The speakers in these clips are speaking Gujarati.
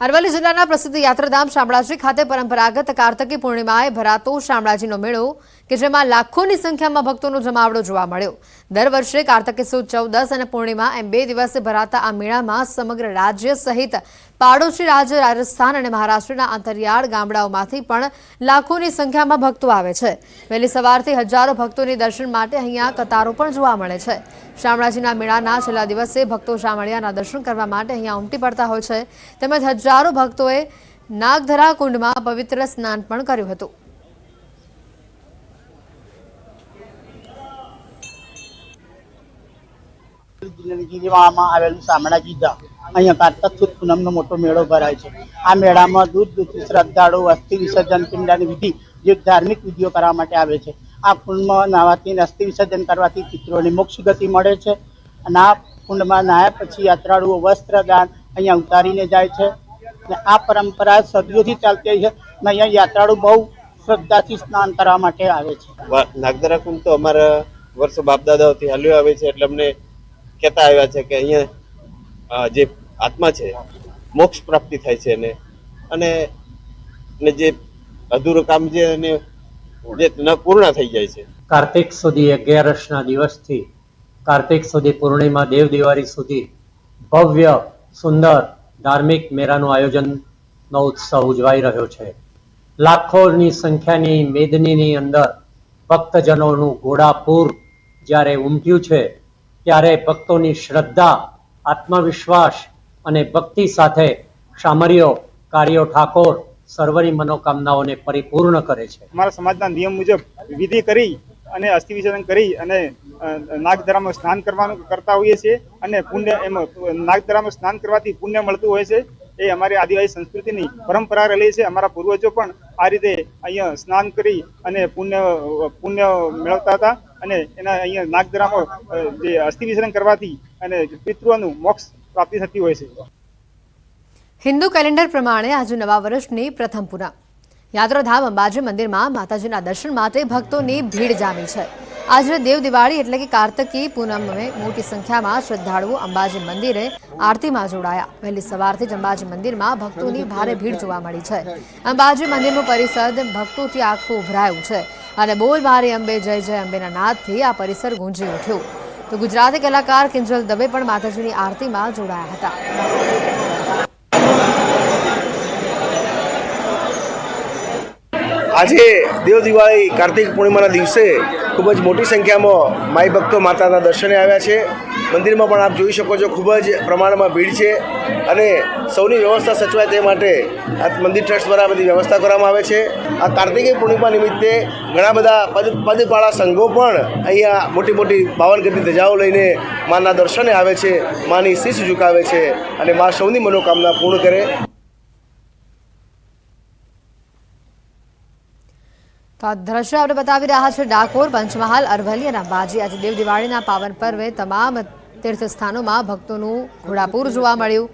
અરવલ્લી જિલ્લાના પ્રસિદ્ધ યાત્રાધામ શામળાજી ખાતે પરંપરાગત કાર્તકી પૂર્ણિમાએ ભરાતો શામળાજીનો મેળો કે જેમાં લાખોની સંખ્યામાં ભક્તોનો જમાવડો જોવા મળ્યો। દર વર્ષે કાર્તકી સુદ 14 અને પૂર્ણિમા એમ 2 દિવસે ભરાતા આ મેળામાં સમગ્ર રાજ્ય સહિત પાડોશી રાજ્ય રાજસ્થાન અને મહારાષ્ટ્રના અંતરિયાળ ગામડાઓમાંથી પણ લાખોની સંખ્યામાં ભક્તો આવે છે। વહેલી સવારથી હજારો ભક્તોની દર્શન માટે અહીંયા કતારો પણ જોવા મળે છે। શામળાજીના મેળાના છેલ્લા દિવસે ભક્તો શામળિયાના દર્શન કરવા માટે અહીંયા ઉમટી પડતા હોય છે। તેમજ હજારો ભક્તોએ નાગધરા કુંડમાં પવિત્ર સ્નાન પણ કર્યું હતું। જિલ્લામાં આવેલું શામળાજી ધામ અહીંયા કાર્તક સુદ પૂનમનો મોટો મેળો ભરાય છે। આ મેળામાં દૂર દૂરથી શ્રદ્ધાળુઓ અસ્થિ વિસર્જન પિંડની વિધિ જે ધાર્મિક વિધિઓ કરવા માટે આવે છે। આ કુંડમાં નાહવાથી અસ્થિ વિસર્જન કરવાથી પિતૃઓને મોક્ષ ગતિ મળે છે અને આ કુંડમાં નાહ્યા પછી યાત્રાળુઓ વસ્ત્રદાન અહીંયા ઉતારીને જાય છે અને આ પરંપરા સદીઓથી ચાલતી છે અને અહીંયા યાત્રાળુ બહુ શ્રદ્ધાથી સ્નાન કરવા માટે આવે છે। નાગધરા કુંડ તો અમારા વર્ષો બાપ દાદાઓથી હાલ્યો આવે છે એટલે અમને કહેતા આવ્યા છે કે અહીંયા જે આત્મા છે મોક્ષ પ્રાપ્તિ થાય છે અને જે અધૂરું કામ છે એને જે ન પૂર્ણ થઈ જાય છે। કાર્તિક સુધી 11ના દિવસથી કાર્તિક સુધી પૂર્ણિમા દેવ દિવાળી સુધી ભવ્ય સુંદર ધાર્મિક મેળાનું આયોજનનો ઉત્સવ ઉજવાઈ રહ્યો છે। લાખોની સંખ્યાની મેદનીની અંદર ભક્તજનોનું ઘોડાપૂર જ્યારે ઉમટ્યું છે ત્યારે ભક્તોની શ્રદ્ધા, આત્મવિશ્વાસ અને ભક્તિ સાથે શામળિયો કાર્યો ઠાકોર સર્વની મનોકામનાઓને પરિપૂર્ણ કરે છે। અમારા સમાજના નિયમ મુજબ વિધિ કરી અને અસ્થિ વિસર્જન કરી અને નાગધરામાં સ્નાન કરવાનું કરતા હોઈએ છીએ અને પુણ્ય એમાં નાગધરામાં સ્નાન કરવાથી પુણ્ય મળતું હોય છે। એ અમારી આદિવાસી સંસ્કૃતિની પરંપરા રહેલી છે। અમારા પૂર્વજો પણ આ રીતે અહીંયા સ્નાન કરી અને પુણ્ય મેળવતા હતા અને એના અહીંયા નાગધરામાં જે અસ્થિ વિસર્જન કરવાથી અને પિતૃઓનું મોક્ષ પ્રાપ્તિ થતી હોય છે। હિન્દુ કેલેન્ડર પ્રમાણે આજે નવા વર્ષની પ્રથમ પૂનમ યાત્રાધામ અંબાજી મંદિરમાં માતાજીના દર્શન માટે ભક્તોની ભીડ જામી છે। આજે દેવ દિવાળી એટલે કે કાર્તકી પૂનમે મોટી સંખ્યામાં શ્રદ્ધાળુઓ અંબાજી મંદિરે આરતીમાં જોડાયા। વહેલી સવારથી જ અંબાજી મંદિરમાં ભક્તોની ભારે ભીડ જોવા મળી છે। અંબાજી મંદિરનું પરિસર ભક્તોથી આખું ઉભરાયું છે અને બોલ મારી અંબે જય જય અંબેના નાદથી આ પરિસર ગુંજી ઉઠ્યું। તો ગુજરાતી કલાકાર કિંજલ દવે પણ માતાજીની આરતીમાં જોડાયા હતા। આજે દેવ દિવાળી કાર્તિક પૂર્ણિમાના દિવસે ખૂબ જ મોટી સંખ્યામાં માઈ ભક્તો માતાના દર્શને આવ્યા છે। મંદિરમાં પણ આપ જોઈ શકો છો ખૂબ જ પ્રમાણમાં ભીડ છે અને સૌની વ્યવસ્થા સચવાય તે માટે આ મંદિર ટ્રસ્ટ દ્વારા બધી વ્યવસ્થા કરવામાં આવે છે। આ કાર્તિકી પૂર્ણિમા નિમિત્તે ઘણા બધા પદપાળા સંઘો પણ અહીંયા મોટી મોટી 52 ગજની ધજાઓ લઈને માના દર્શને આવે છે, માની શીશ ઝુકાવે છે અને મા સૌની મનોકામના પૂર્ણ કરે। તો આ દ્રશ્ય આપણે બતાવી રહ્યા છે ડાકોર, પંચમહાલ, અરવલ્લી અને અંબાજી। આજે દેવ દિવાળીના પાવન પર્વે તમામ તીર્થસ્થાનોમાં ભક્તોનું ઘોડાપૂર જોવા મળ્યું।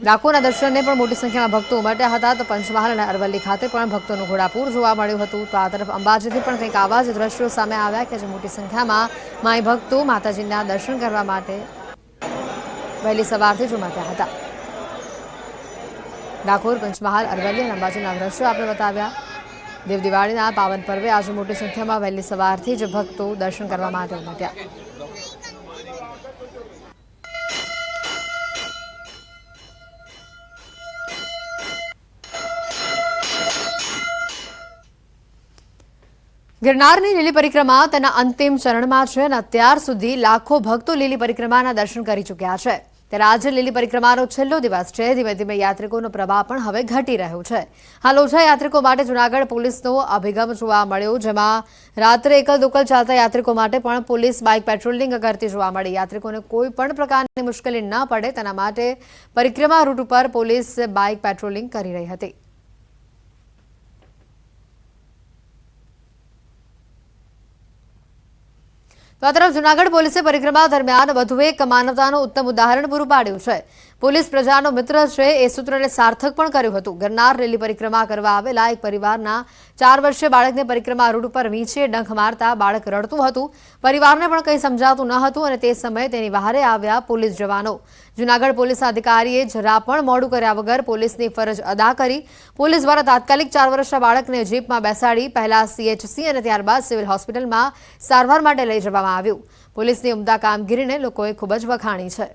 ડાકોરના દર્શનને પણ મોટી સંખ્યામાં ભક્તો ઉમટ્યા હતા તો પંચમહાલ અને અરવલ્લી ખાતે પણ ભક્તોનું ઘોડાપૂર જોવા મળ્યું હતું। તો આ તરફ અંબાજીથી પણ કંઈક આવા જ દ્રશ્યો સામે આવ્યા કે જે મોટી સંખ્યામાં માઈ ભક્તો માતાજીના દર્શન કરવા માટે વહેલી સવારથી જ ઉમટ્યા હતા। ડાકોર, પંચમહાલ, અરવલ્લી અને અંબાજીના દ્રશ્યો આપણે બતાવ્યા। દેવ દિવાળીના પાવન પર્વે આજે મોટી સંખ્યામાં વહેલી સવારથી જ ભક્તો દર્શન કરવા માટે ઉમટ્યા। ગિરનારની લીલી પરિક્રમા તેના અંતિમ ચરણમાં છે અને અત્યાર સુધી લાખો ભક્તો લીલી પરિક્રમાના દર્શન કરી ચૂક્યા છે। ત્યારે આજે લીલી પરિક્રમાનો છેલ્લો દિવસ છે। ધીમે ધીમે યાત્રિકોનો પ્રવાહ પણ હવે ઘટી રહ્યો છે। હાલ ઓછા યાત્રિકો માટે જૂનાગઢ પોલીસનો અભિગમ જોવા મળ્યો, જેમાં રાત્રે એકલ દોકલ ચાલતા યાત્રિકો માટે પણ પોલીસ બાઇક પેટ્રોલિંગ કરતી જોવા મળી। યાત્રિકોને કોઈ પણ પ્રકારની મુશ્કેલી ન પડે તેના માટે પરિક્રમા રૂટ ઉપર પોલીસ બાઇક પેટ્રોલિંગ કરી રહી હતી। તો આ તરફ જૂનાગઢ પોલીસે પરિક્રમા દરમિયાન વધુ એક માનવતાનું ઉત્તમ ઉદાહરણ પૂરું પાડ્યું છે। પોલીસ પ્રજાનો મિત્ર છે એ સૂત્રને સાર્થક પણ કર્યું હતું. ગિરનાર રેલી પરિક્રમા કરવા આવેલા એક પરિવારના 4 વર્ષીય બાળકને પરિક્રમા રૂટ પર વીંછીએ ડંખ મારતા બાળક રડતું હતું. પરિવારને પણ કંઈ સમજાતું ન હતું અને તે સમયે તેની વહારે આવ્યા પોલીસ જવાનો. જૂનાગઢ પોલીસ અધિકારીએ જરા પણ મોડું કર્યા વગર પોલીસની ફરજ અદા કરી. પોલીસ દ્વારા તાત્કાલિક 4 વર્ષના બાળકને જીપમાં બેસાડી પહેલા CHC અને ત્યારબાદ સિવિલ હોસ્પિટલમાં સારવાર માટે લઈ જવામાં આવ્યું. પોલીસની ઉમદા કામગીરીને લોકોએ ખૂબ જ વખાણી છે.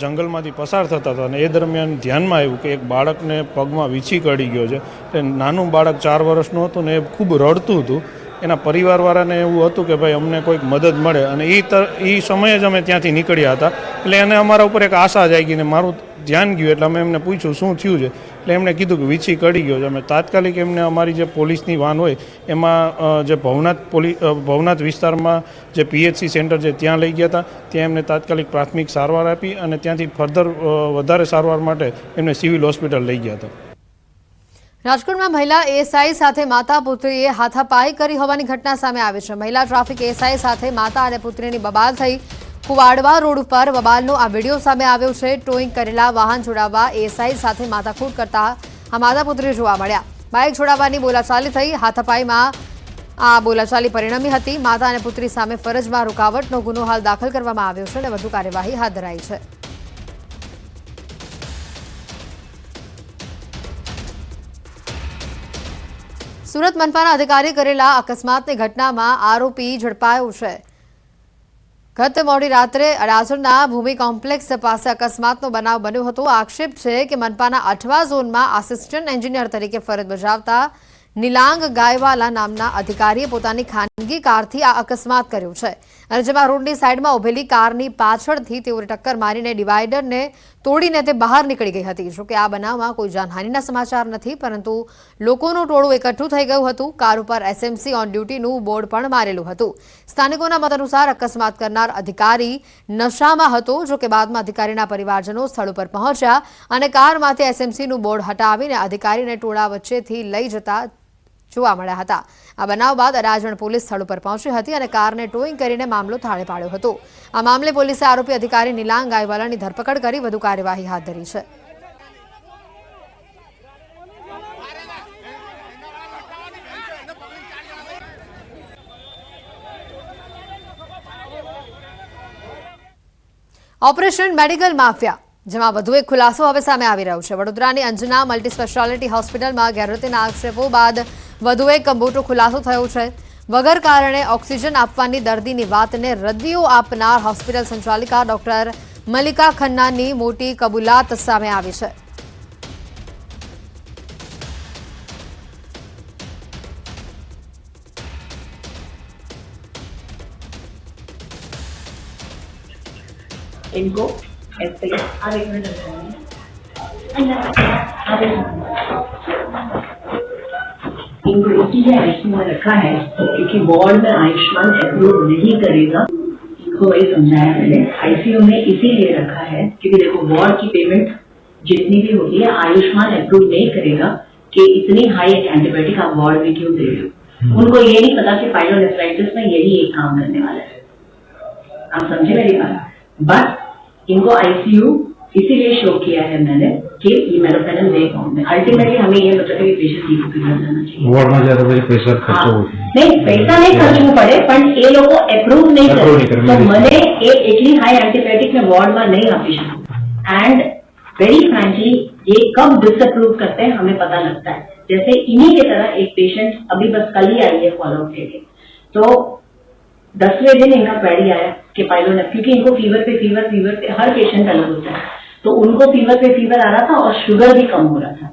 જંગલમાંથી પસાર થતા હતા અને એ દરમિયાન ધ્યાનમાં આવ્યું કે એક બાળકને પગમાં વીંછી કડી ગયો છે. એ નાનું બાળક 4 વર્ષનું હતું ને એ ખૂબ રડતું હતું. એના પરિવારવાળાને એવું હતું કે ભાઈ અમને કોઈક મદદ મળે અને એ સમયે જ અમે ત્યાંથી નીકળ્યા હતા. એટલે એને અમારા ઉપર એક આશા જાગી ને મારું ધ્યાન ગયું એટલે અમે એમને પૂછ્યું શું થયું છે. એટલે એમણે કીધું કે વીંછી કડી ગયો છે. અમે તાત્કાલિક એમને અમારી જે પોલીસની વાન હોય એમાં જે ભવનાથ વિસ્તારમાં જે PHC સેન્ટર છે ત્યાં લઈ ગયા હતા. ત્યાં એમને તાત્કાલિક પ્રાથમિક સારવાર આપી અને ત્યાંથી ફર્ધર વધારે સારવાર માટે એમને સિવિલ હોસ્પિટલ લઈ ગયા હતા. રાજકોટમાં મહિલા ASI સાથે માતા પુત્રીએ હાથાપાઈ કરી હોવાની ઘટના સામે આવી છે. મહિલા ટ્રાફિક ASI સાથે માતા અને પુત્રીની બબાલ થઈ. કુવાડવા રોડ ઉપર બબાલનો આ વિડીયો સામે આવ્યો છે. ટોઈંગ કરેલા વાહન છોડાવવા ASI સાથે માથાકૂટ કરતા આ માતા પુત્રી જોવા મળ્યા. બાઇક છોડાવવાની બોલાચાલી થઈ. હાથાપાઈમાં આ બોલાચાલી પરિણમી હતી. માતા અને પુત્રી સામે ફરજમાં રૂકાવટનો ગુનો હાલ દાખલ કરવામાં આવ્યો છે અને વધુ કાર્યવાહી હાથ ધરાઈ છે. સુરત મનપાના અધિકારી કરેલા અકસ્માતની ઘટનામાં આરોપી ઝડપાયો છે. ગત મોડી રાત્રે અડાજણના ભૂમિ કોમ્પ્લેક્સ પાસે અકસ્માતનો બનાવ બન્યો હતો. આક્ષેપ છે કે મનપાના 8મા ઝોનમાં આસિસ્ટન્ટ એન્જિનિયર તરીકે ફરજ બજાવતા નિલાંગ ગાયવાલા નામના અધિકારીએ પોતાની ખાનગી કારથી આ અકસ્માત કર્યો છે અને જેમાં રોડની સાઈડમાં ઉભેલી કારની પાછળથી તેઓએ ટક્કર મારીને ડિવાઈડરને તોડીને તે બહાર નીકળી ગઈ હતી. જોકે આ બનાવમાં કોઈ જાનહાનિના સમાચાર નથી, પરંતુ લોકોનું ટોળું એકઠું થઈ ગયું હતું. કાર ઉપર SMC ઓન ડ્યુટીનું બોર્ડ પણ મારેલું હતું. સ્થાનિકોના મત અનુસાર અકસ્માત કરનાર અધિકારી નશામાં હતો. જોકે બાદમાં અધિકારીના પરિવારજનો સ્થળ ઉપર પહોંચ્યા અને કારમાંથી SMCનું બોર્ડ હટાવીને અધિકારીને ટોળા વચ્ચેથી લઈ જતા જોવા મળ્યા હતા. આ બનાવ બાદ અડાજણ પોલીસ સ્થળ ઉપર પહોંચી હતી અને કારને ટોઈંગ કરીને મામલો થાળે પાડ્યો હતો. આ મામલે પોલીસે આરોપી અધિકારી નિલાંગ ગાયવાલાની ધરપકડ કરી વધુ કાર્યવાહી હાથ ધરી છે. ઓપરેશન મેડિકલ માફિયા, જેમાં વધુ એક ખુલાસો હવે સામે આવી રહ્યો છે. વડોદરાની અંજના મલ્ટી સ્પેશિયાલિટી હોસ્પિટલમાં ગેરરીતિના આક્ષેપો બાદ વધુ એક મોટો ખુલાસો થયો છે. વગર કારણે ઓક્સિજન આપવાની દર્દીની વાતને રદ્દીઓ આપનાર હોસ્પિટલ સંચાલિકા ડોક્ટર મલ્લિકા ખન્નાની મોટી કબૂલાત સામે આવી છે. इनको ऐसे इनको इसीलिए आयुष्मान में रखा है क्योंकि वार्ड में आयुष्मान अप्रूव नहीं करेगा. इनको वही समझाया मैंने. ICU में इसीलिए रखा है क्योंकि देखो वार्ड की पेमेंट जितनी भी होती है आयुष्मान अप्रूव नहीं करेगा कि इतनी हाई एंटीबायोटिक आप वार्ड में क्यों दे रहे हो. उनको ये नहीं पता कि पाइलोनेफ्राइटिस में यही एक काम करने वाला है. आप समझे मेरी बात. बट इनको ICU इसीलिए शो किया है मैंने कि ये मेरोपेनम दे पाऊँ. अल्टीमेटली हमें ये मतलब है कि पेशेंट ठीक होकर घर जाना चाहिए. वार्ड में ज्यादा पैसा खर्च नहीं, पैसा नहीं खर्चવું પડે પણ એ લોકો એપ્રૂવ નહીં કરે તો મને એ એટલી હાઈ એન્ટીબાયોટિક में वार्ड में नहीं આપી શકું. एंड वेरी फ्रैंकली ये कब डिसअप्रूव करते हैं हमें पता लगता है. जैसे इन्हीं की तरह एक पेशेंट अभी बस कल ही आई है फॉलोअप के लिए. तो 10वें दिन इनका क्वेरी आया कि पाइलोनेफ्राइटिस, क्योंकि इनको फीवर पे हर पेशेंट अलग होता है. तो उनको फीवर आ रहा था और शुगर भी कम हो रहा था.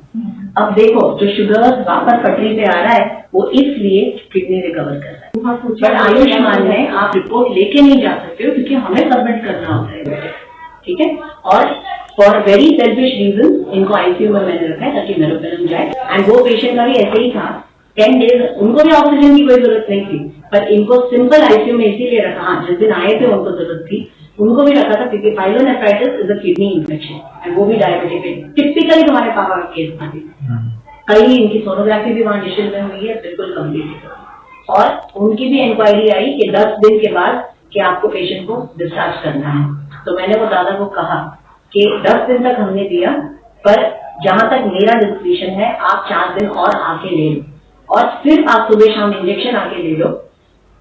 अब देखो जो शुगर वापस पटरी पे आ रहा है वो इसलिए किडनी रिकवर कर रहा है. बट आयुष्मान में आप रिपोर्ट लेके नहीं जा सकते हो क्योंकि हमें सबमिट करना होता है. ठीक है. और फॉर वेरी सेल्फिश रीजन इनको ICU में मैंने रखा है ताकि मेरोपेनम जाए. एंड वो पेशेंट का भी ऐसे ही था. 10 डेज उनको भी ऑक्सीजन की कोई जरूरत नहीं थी पर इनको सिंपल ICU में इसीलिए रखा. हाँ, जिस दिन आए थे उनको जरूरत थी, उनको भी रखा था क्योंकि pyelonephritis is a kidney infection and वो भी डायबिटिक. टिपिकली तुम्हारे पापा का केस था. कल ही इनकी सोनोग्राफी भी वहाँ डिशल में हुई है, बिल्कुल कम्प्लीट. और उनकी भी इंक्वायरी आई कि 10 दिन के बाद कि आपको पेशेंट को डिस्चार्ज करना है। तो मैंने वो दादा को कहा कि 10 दिन तक हमने दिया, पर जहां तक मेरा डिस्क्रिप्शन है आप 4 दिन और आके ले लो, और फिर आप सुबह शाम इंजेक्शन आके ले लो।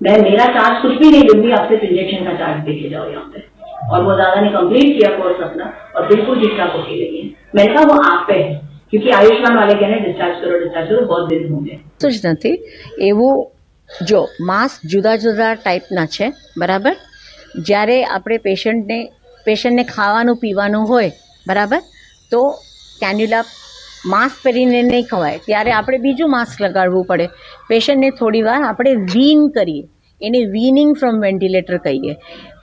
मैं मेरा चार्ज कुछ भी नहीं लूंगी, आप सिर्फ इंजेक्शन का चार्ज दे के जाओ यहाँ पे। और वो दादा ने कंप्लीट किया कोर्स अपना और बिल्कुल ठीक ठाक होके गई है। मैंने कहा वो आप पे है, क्योंकि आयुष्मान वाले कह रहे हैं डिस्चार्ज करो, बहुत दिन हो गए। જ નથી એવું જો માસ્ક જુદા જુદા ટાઈપના છે બરાબર. જ્યારે આપણે પેશન્ટને ખાવાનું પીવાનું હોય બરાબર, તો કેન્યુલા માસ્ક પહેરીને નહીં ખવાય, ત્યારે આપણે બીજું માસ્ક લગાડવું પડે. પેશન્ટને થોડી વાર આપણે વીન કરીએ, એને વીનિંગ ફ્રોમ વેન્ટિલેટર કહીએ.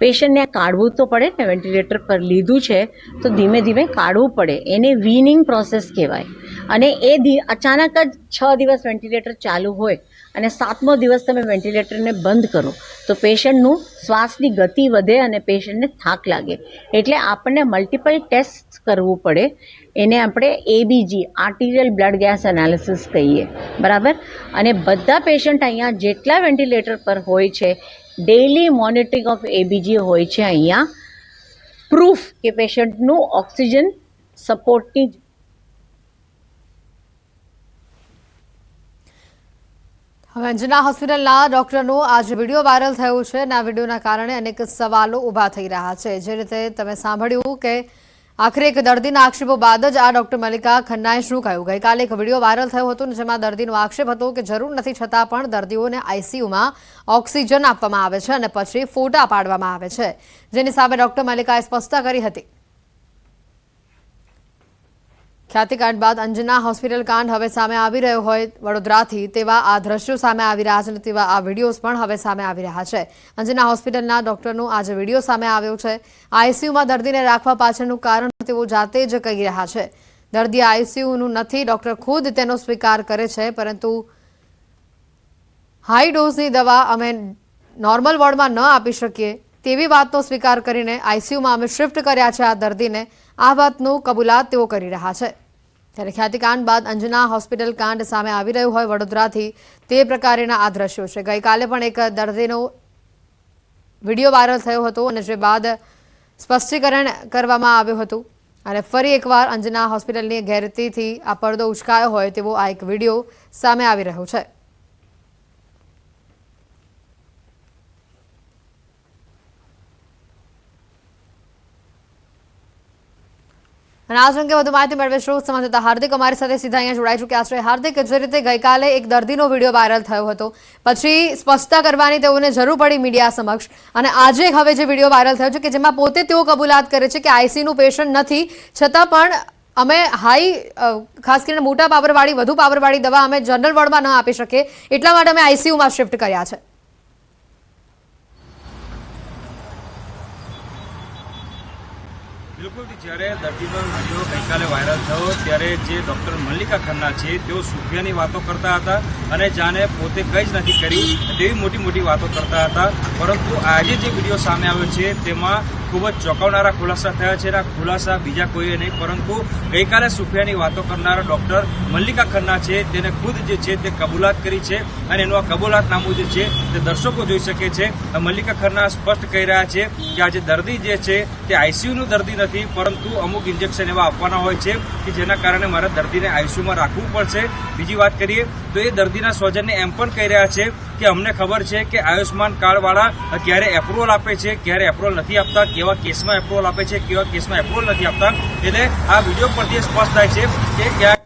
પેશન્ટને કાઢવું તો પડે ને, વેન્ટિલેટર પર લીધું છે તો ધીમે ધીમે કાઢવું પડે, એને વીનિંગ પ્રોસેસ કહેવાય. અને અચાનક જ 6 દિવસ વેન્ટિલેટર ચાલુ હોય અને 7મો દિવસ તમે વેન્ટિલેટરને બંધ કરો તો પેશન્ટનું શ્વાસની ગતિ વધે અને પેશન્ટને થાક લાગે. એટલે આપણને મલ્ટિપલ ટેસ્ટ કરવું પડે, એને આપણે એબીજી આર્ટિરિયલ બ્લડ ગેસ એનાલિસિસ કહીએ બરાબર. અને બધા પેશન્ટ અહીંયા જેટલા વેન્ટિલેટર પર હોય છે ડેઇલી મોનિટરિંગ ઓફ એબીજી હોય છે. અહીંયા પ્રૂફ કે પેશન્ટનું ઓક્સિજન સપોર્ટની હવે અંજના હોસ્પિટલના ડોક્ટરનો આજે વિડીયો વાયરલ થયો છે અને આ વિડીયોના કારણે અનેક સવાલો ઊભા થઈ રહ્યા છે. જે રીતે તમે સાંભળ્યું કે આખરે એક દર્દીના આક્ષેપો બાદ જ આ ડોક્ટર મલ્લિકા ખન્નાએ શું કહ્યું. ગઈકાલે એક વિડીયો વાયરલ થયો હતો જેમાં દર્દીનો આક્ષેપ હતો કે જરૂર નથી છતાં પણ દર્દીઓને આઈસીયુમાં ઓક્સિજન આપવામાં આવે છે અને પછી ફોટા પાડવામાં આવે છે, જેની સામે ડોક્ટર મલ્લિકાએ સ્પષ્ટતા કરી હતી. ખ્યાતિકાંડ બાદ અંજના હોસ્પિટલ કાંડ હવે સામે આવી રહ્યો હોય વડોદરાથી તેવા આ દ્રશ્યો સામે આવી રહ્યા છે અને તેવા આ વિડીયોઝ પણ હવે સામે આવી રહ્યા છે. અંજના હોસ્પિટલના ડોક્ટરનો આજે વિડીયો સામે આવ્યો છે. આઈસીયુમાં દર્દીને રાખવા પાછળનું કારણ તેઓ જાતે જ કહી રહ્યા છે. દર્દી આઈસીયુનું નથી, ડોક્ટર ખુદ તેનો સ્વીકાર કરે છે, પરંતુ હાઈ ડોઝની દવા અમે નોર્મલ વોર્ડમાં ન આપી શકીએ તેવી વાતનો સ્વીકાર કરીને આઈસીયુમાં અમે શિફ્ટ કર્યા છે આ દર્દીને. આ વાતનું કબૂલાત તેઓ કરી રહ્યા છે. ત્યારે ખ્યાતિકાંડ બાદ અંજના હોસ્પિટલ કાંડ સામે આવી રહ્યું હોય વડોદરાથી તે પ્રકારના આ દ્રશ્યો છે. ગઈકાલે પણ એક દર્દીનો વિડીયો વાયરલ થયો હતો અને જે બાદ સ્પષ્ટીકરણ કરવામાં આવ્યું હતું અને ફરી એકવાર અંજના હોસ્પિટલની ગેરરીતિથી આ પડદો ઉચકાયો હોય તેવો આ એક વિડીયો સામે આવી રહ્યો છે. અને આ અંગે વધુ માહિતી મેળવીશું સંવાદદાતા હાર્દિક અમારી સાથે સીધા અહીંયા જોડાઈ ચૂક્યા છે. હાર્દિક, જે રીતે ગઈકાલે એક દર્દીનો વિડીયો વાયરલ થયો હતો, પછી સ્પષ્ટતા કરવાની તેઓને જરૂર પડી મીડિયા સમક્ષ, અને આજે હવે જે વિડીયો વાયરલ થયો છે કે જેમાં પોતે તેઓ કબૂલાત કરે છે કે આઈસીયુનું પેશન્ટ નથી, છતાં પણ અમે ખાસ કરીને મોટા પાવરવાળી વધુ પાવરવાળી દવા અમે જનરલ વોર્ડમાં ન આપી શકીએ એટલા માટે અમે આઈસીયુમાં શિફ્ટ કર્યા છે. બિલકુલ, જ્યારે દર્દીનો વિડીયો ગઈકાલે વાયરલ થયો ત્યારે જે ડૉક્ટર મલ્લિકા ખન્ના છે તેઓ સુફિયાની વાતો કરતા હતા અને જાણે પોતે કંઈ જ નથી કર્યું તેવી મોટી મોટી વાતો કરતા હતા. પરંતુ આજે જે વિડીયો સામે આવ્યો છે તેમાં ખૂબ જ ચોંકાવનારા ખુલાસા થયા છે. આ ખુલાસા બીજા કોઈએ નહીં પરંતુ ગઈકાલે સુફિયાની વાતો કરનારા ડૉક્ટર મલ્લિકા ખન્ના છે તેને ખુદ જે છે તે કબૂલાત કરી છે અને એનું આ કબૂલાતનામું જે છે તે દર્શકો જોઈ શકે છે. મલ્લિકા ખન્ના સ્પષ્ટ કહી રહ્યા છે કે આ જે દર્દી જે છે તે આઈસીયુનું દર્દી નથી, પરંતુ અમુક ઇન્જેક્શન એવા આપવાના હોય છે કે જેના કારણે મારા દર્દીને આઈસીયુમાં રાખવું પડશે. બીજી વાત કરીએ તો એ દર્દીના સ્વજનને એમ પણ કહી રહ્યા છે કે અમને ખબર છે કે આયુષ્માન કાર્ડવાળા ક્યારે એપ્રુવલ આપે છે, ક્યારે એપ્રુવલ નથી આપતા, કેવા કેસમાં એપ્રુવલ આપે છે, કેવા કેસમાં એપ્રુવલ નથી આપતા. એટલે આ વિડીયો પરથી સ્પષ્ટ થાય છે કે ક્યાંક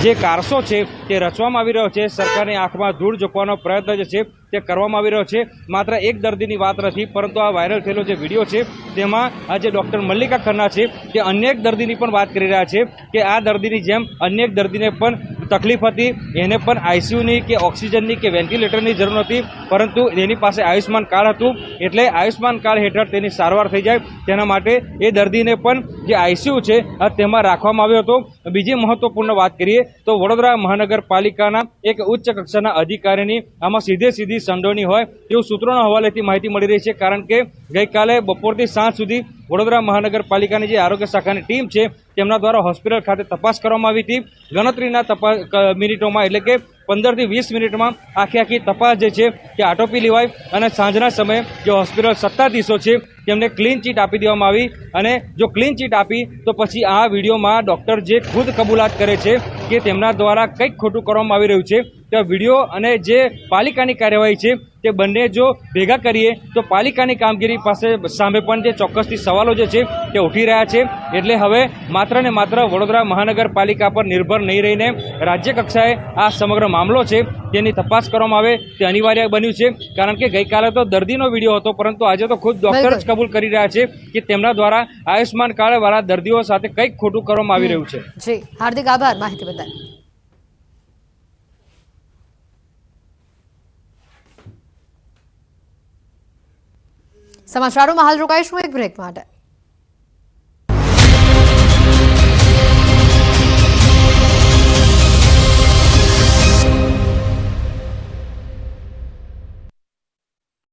જે કારસો છે તે રચવામાં આવી રહ્યો છે, સરકારની આંખમાં ધૂળ ઝોકવાનો પ્રયત્ન જે છે તે કરવામાં આવી રહ્યો છે. માત્ર એક દર્દીની વાત નથી, પરંતુ આ વાયરલ થયેલો જે વિડીયો છે તેમાં આ જે ડૉક્ટર મલ્લિકા ખન્ના છે તે અન્ય એક દર્દીની પણ વાત કરી રહ્યા છે કે આ દર્દીની જેમ અન્ય એક દર્દીને પણ તકલીફ હતી, એને પણ આઈસીયુની કે ઓક્સિજનની કે વેન્ટિલેટરની જરૂર નથી, પરંતુ એની પાસે આયુષ્માન કાર્ડ હતું, એટલે આયુષ્માન કાર્ડ હેઠળ તેની સારવાર થઈ જાય તેના માટે એ દર્દીને પણ જે આઈસીયુ છે તેમાં રાખવામાં આવ્યો હતો. બીજી મહત્વપૂર્ણ વાત કરીએ તો વડોદરા મહાનગરપાલિકાના એક ઉચ્ચ કક્ષાના અધિકારીની આમાં સીધી સંડોવણી હોય તેવું સૂત્રોના હવાલેથી માહિતી મળી રહી છે. કારણ કે ગઈકાલે બપોરથી સાંજ સુધી વડોદરા મહાનગરપાલિકાની જે આરોગ્ય શાખાની ટીમ છે તેમના દ્વારા હોસ્પિટલ ખાતે તપાસ કરવામાં આવી હતી. ગણતરીના મિનિટોમાં એટલે કે 15 થી 20 મિનિટમાં આખી તપાસ જે છે તે આટોપી લેવાય અને સાંજના સમયે જે હોસ્પિટલ સત્તાધીશો છે તેમને ક્લીન ચીટ આપી દેવામાં આવી અને જો ક્લીન ચીટ આપી તો પછી આ વિડીયોમાં ડૉક્ટર જે ખુદ કબૂલાત કરે છે કે તેમના દ્વારા કંઈક ખોટું કરવામાં આવી રહ્યું છે તે વિડીયો અને જે પાલિકાની કાર્યવાહી છે તે બંને જો ભેગા કરીએ તો પાલિકાની કામગીરી સામે પણ જે ચોક્કસથી સવાલો જે છે તે ઉઠી રહ્યા છે એટલે હવે માત્ર ને માત્ર વડોદરા મહાનગરપાલિકા પર નિર્ભર નહીં રહીને રાજ્ય કક્ષાએ આ સમગ્ર મામલો છે તેની તપાસ કરવામાં આવે તે અનિવાર્ય બન્યું છે કારણ કે ગઈકાલે તો દર્દીનો વિડીયો હતો પરંતુ આજે તો ખુદ ડૉક્ટર જ કબૂલ કરી રહ્યા છે કે તેમના દ્વારા આયુષ્માન કાર્ડ વાળા દર્દીઓ સાથે કંઈક ખોટું કરવામાં આવી રહ્યું છે. જી હાર્દિક આભાર માહિતી બદલ. સમાચારોમાં હાલ રોકાઈશું એક બ્રેક માટે.